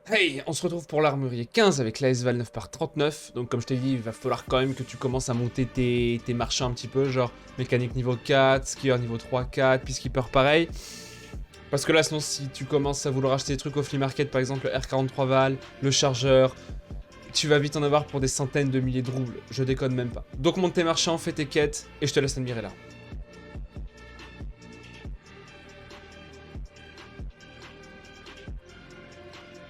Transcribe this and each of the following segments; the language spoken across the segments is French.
Hey, on se retrouve pour l'armurier 15 avec la S-Val 9 par 39. Donc comme je t'ai dit, il va falloir quand même que tu commences à monter tes marchands un petit peu, genre mécanique niveau 4, skieur niveau 3, 4, peacekeeper pareil. Parce que là, sinon, si tu commences à vouloir acheter des trucs au flea market, par exemple le R43 Val, le chargeur, tu vas vite en avoir pour des centaines de milliers de roubles, je déconne même pas. Donc monte tes marchands, fais tes quêtes, et je te laisse admirer là.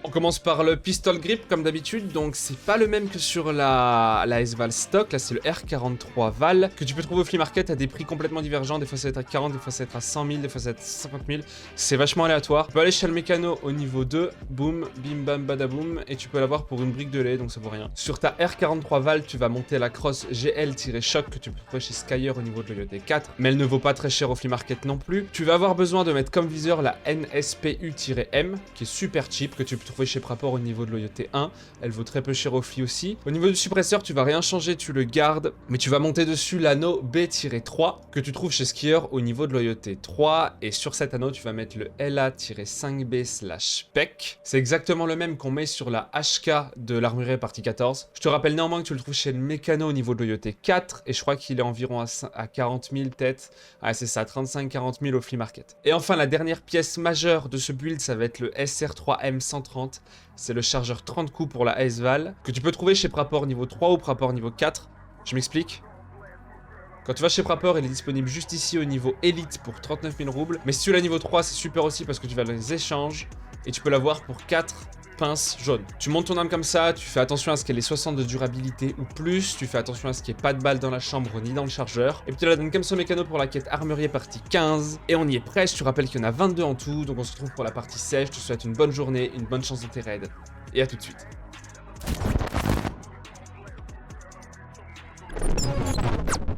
On commence par le pistol grip comme d'habitude, donc c'est pas le même que sur la S-Val stock, là c'est le R43 Val, que tu peux trouver au flea market à des prix complètement divergents, des fois ça va être à 40, des fois ça va être à 100 000, des fois ça va être à 50 000, c'est vachement aléatoire. Tu peux aller chez le mécano au niveau 2, boum, bim bam badaboum, et tu peux l'avoir pour une brique de lait, donc ça vaut rien. Sur ta R43 Val, tu vas monter la crosse GL-Shock que tu peux trouver chez Skyer au niveau de l'OYOT 4, mais elle ne vaut pas très cher au flea market non plus. Tu vas avoir besoin de mettre comme viseur la NSPU-M, qui est super cheap, que tu peux trouver chez Prapor au niveau de l'OYOT 1, elle vaut très peu cher au flea aussi. Au niveau du suppresseur, tu vas rien changer, tu le gardes, mais tu vas monter dessus l'anneau B-3 que tu trouves chez Skier au niveau de l'OYOT 3, et sur cet anneau, tu vas mettre le LA-5B/PEC. C'est exactement le même qu'on met sur la HK de l'armurier partie 14. Je te rappelle néanmoins que tu le trouves chez le mécano au niveau de l'OYOT 4, et je crois qu'il est environ à 40 000 peut-être. Ah, c'est ça, 35-40 000 au flea market. Et enfin, la dernière pièce majeure de ce build, ça va être le SR3M130. C'est le chargeur 30 coups pour la S-Val, que tu peux trouver chez Prapor niveau 3 ou Prapor niveau 4. Je m'explique. Quand tu vas chez Prapor, il est disponible juste ici au niveau Elite pour 39 000 roubles. Mais si tu l'as niveau 3, c'est super aussi parce que tu vas les échanges et tu peux l'avoir pour 4 pinces jaunes. Tu montes ton arme comme ça, tu fais attention à ce qu'elle ait 60 de durabilité ou plus, tu fais attention à ce qu'il n'y ait pas de balles dans la chambre ni dans le chargeur. Et puis tu la donnes comme ça au mécano pour la quête armurier partie 15. Et on y est presque, tu rappelles qu'il y en a 22 en tout, donc on se retrouve pour la partie sèche. Je te souhaite une bonne journée, une bonne chance dans tes raids, et à tout de suite.